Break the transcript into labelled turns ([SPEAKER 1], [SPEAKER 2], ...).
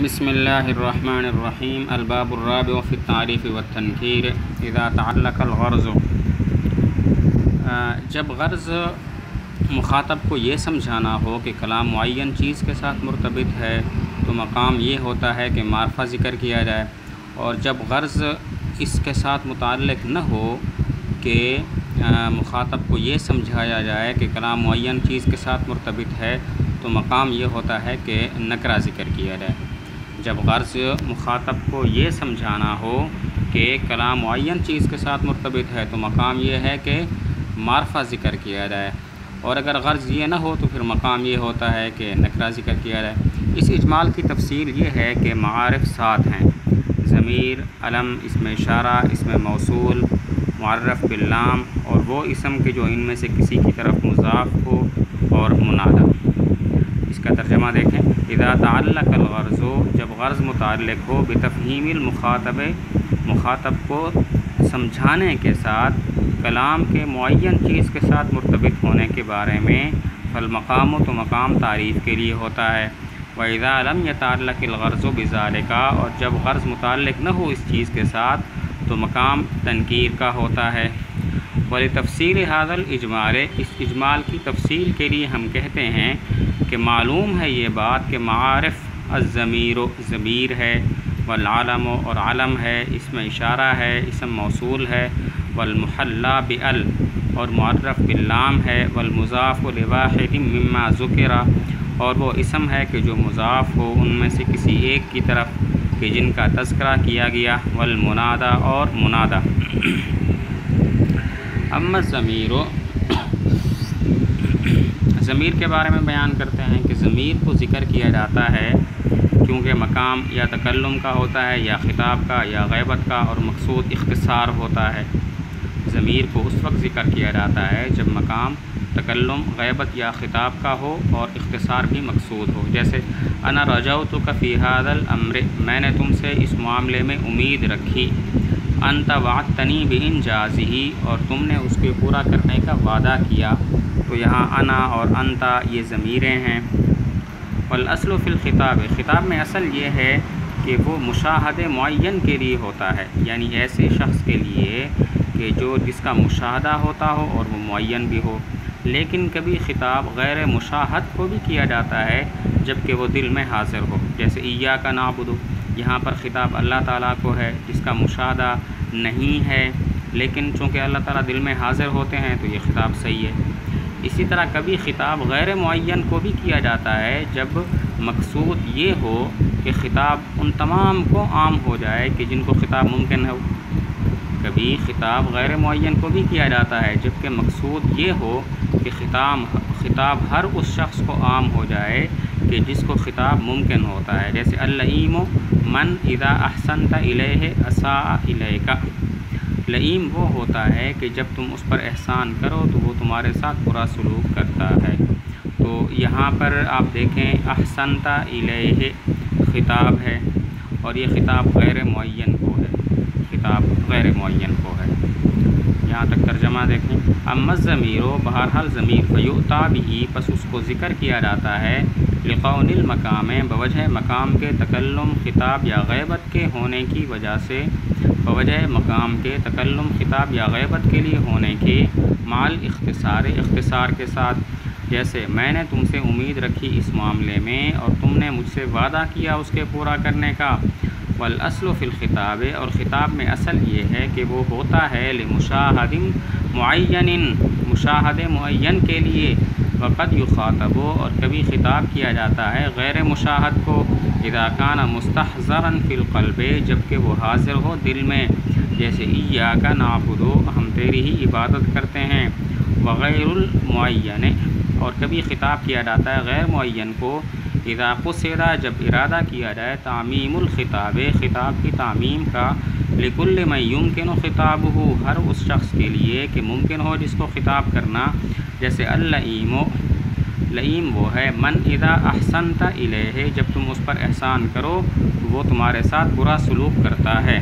[SPEAKER 1] بسم اللہ الرحمن الرحیم الباب الرابع فی التعریف والتنکیر اذا تعلق الغرض۔ جب غرض مخاطب کو یہ سمجھانا ہو کہ کلام معین چیز کے ساتھ مرتبط ہے تو مقام یہ ہوتا ہے کہ معرفہ ذکر کیا جائے، اور جب غرض اس کے ساتھ متعلق نہ ہو کہ مخاطب کو یہ سمجھایا جائے کہ کلام معین چیز کے ساتھ مرتبط ہے تو مقام یہ ہوتا ہے کہ نکرہ ذکر کیا جائے۔ جب غرض مخاطب کو یہ سمجھانا ہو کہ کلام معین چیز کے ساتھ مرتبط ہے تو مقام یہ ہے کہ معرفہ ذکر کیا جائے، اور اگر غرض یہ نہ ہو تو پھر مقام یہ ہوتا ہے کہ نکرہ ذکر کیا جائے۔ اس اجمال کی تفصیل یہ ہے کہ معارف 7 ہیں: ضمیر، علم، اسم اشارہ، اسم موصول، معرف باللام، اور وہ اسم کے جو ان میں سے کسی کی طرف مضاف ہو، اور منادہ۔ اس کا ترجمہ دیکھیں: اذا تعلق الغرض، جب غرض متعلق ہو بتفہیم المخاطب، مخاطب کو سمجھانے کے ساتھ کلام کے معین چیز کے ساتھ مرتبط ہونے کے بارے میں، فالمقام، تو مقام تعریف کے لیے ہوتا ہے۔ وَإِذَا لَمْ يَتَعَلَّقِ الْغَرْضُ بِذَلِكَ، اور جب غرض متعلق نہ ہو اس چیز کے ساتھ تو مقام تنکیر کا ہوتا ہے۔ وَلِتَفْصِيلِ هَذَا الْإِجْمَالِ، اس اجمال کی تفصیل کے لیے ہم کہتے ہیں کہ معلوم ہے یہ بات کہ معارف الضمیر، ضمیر ہے، والعلم، اور علم ہے، اسم اشارہ ہے، اسم موصول ہے، والمحلی بال، اور معرف باللام ہے، والمضاف لواحد مما ذکر، اور وہ اسم ہے کہ جو مضاف ہو ان میں سے کسی ایک کی طرف کہ جن کا تذکرہ کیا گیا، والمنادى، اور منادى۔ اما الضمیر، ضمیر کے بارے میں بیان کرتے ہیں کہ ضمیر کو ذکر کیا جاتا ہے کیونکہ مقام یا تکلم کا ہوتا ہے، یا خطاب کا، یا غیبت کا، اور مقصود اختصار ہوتا ہے۔ ضمیر کو اس وقت ذکر کیا جاتا ہے جب مقام تکلم، غیبت یا خطاب کا ہو اور اختصار بھی مقصود ہو، جیسے انا رجوتک فی ھذا الامر، میں نے تم سے اس معاملے میں امید رکھی، انت وعدتنی بانجازہ، اور تم نے اس کے پورا کرنے کا وعدہ کیا۔ تو یہاں انا اور انتا یہ ضمیریں ہیں۔ والاصل فی الخطاب، خطاب میں اصل یہ ہے کہ وہ مشاہدے معین کے لیے ہوتا ہے، یعنی ایسے شخص کے لیے کہ جس کا مشاہدہ ہوتا ہو اور وہ معین بھی ہو۔ لیکن کبھی خطاب غیر مشاہد کو بھی کیا جاتا ہے جبکہ وہ دل میں حاضر ہو، جیسے ایاک نعبد، یہاں پر خطاب اللہ تعالیٰ کو ہے جس کا مشاہدہ نہیں ہے، لیکن چونکہ اللہ تعالیٰ دل میں حاضر ہوتے ہیں تو یہ خطاب صحیح ہے۔ اسی طرح کبھی خطاب غیر معین کو بھی کیا جاتا ہے جب مقصود یہ ہو کہ خطاب ان تمام کو عام ہو جائے کہ جن کو خطاب ممکن ہو۔ کبھی خطاب غیر معین کو بھی کیا جاتا ہے جبکہ مقصود یہ ہو کہ خطاب ہر اس شخص کو عام ہو جائے کہ جس کو خطاب ممکن ہوتا ہے، جیسے اللئیم من اذا احسنت الیہ اساء الیک، لئیم وہ ہوتا ہے کہ جب تم اس پر احسان کرو تو وہ تمہارے ساتھ برا سلوک کرتا ہے۔ تو یہاں پر آپ دیکھیں احسنت الیہ خطاب ہے، اور یہ خطاب غیر معین کو ہے، خطاب غیر معین کو ہے۔ یہاں تک ترجمہ دیکھیں۔ اما الضمیر، بہرحال ضمیر، فیؤتی بہ، پس اس کو ذکر کیا جاتا ہے لقون المقام، بوجہ مقام کے تکلم، خطاب یا غیبت کے ہونے کی وجہ سے، بوجہ مقام کے تکلم، خطاب یا غیبت کے لیے ہونے کے، مال اختصار، اختصار کے ساتھ، جیسے میں نے تم سے امید رکھی اس معاملے میں اور تم نے مجھ سے وعدہ کیا اس کے پورا کرنے کا۔ والاصل فی الخطاب، اور خطاب میں اصل یہ ہے کہ وہ ہوتا ہے لمشاہد معین، مشاہد معین کے لیے، وقد یخاطب، اور کبھی خطاب کیا جاتا ہے غیر مشاہد کو، اذا کان مستحضرا فی القلب، جبکہ وہ حاضر ہو دل میں، جیسے ایاک نعبد، ہم تیری ہی عبادت کرتے ہیں، وغیر المعین، اور کبھی خطاب کیا جاتا ہے غیر معین کو، اذا قصد، جب ارادہ کیا جائے تعمیم الخطاب، خطاب کی تعمیم کا، لکل من یمکن خطابہ، ہر اس شخص کے لیے کہ ممکن ہو جس کو خطاب کرنا، جیسے اللئیم، لئیم وہ ہے من اذا احسنت الیہ، جب تم اس پر احسان کرو تو وہ تمہارے ساتھ برا سلوک کرتا ہے۔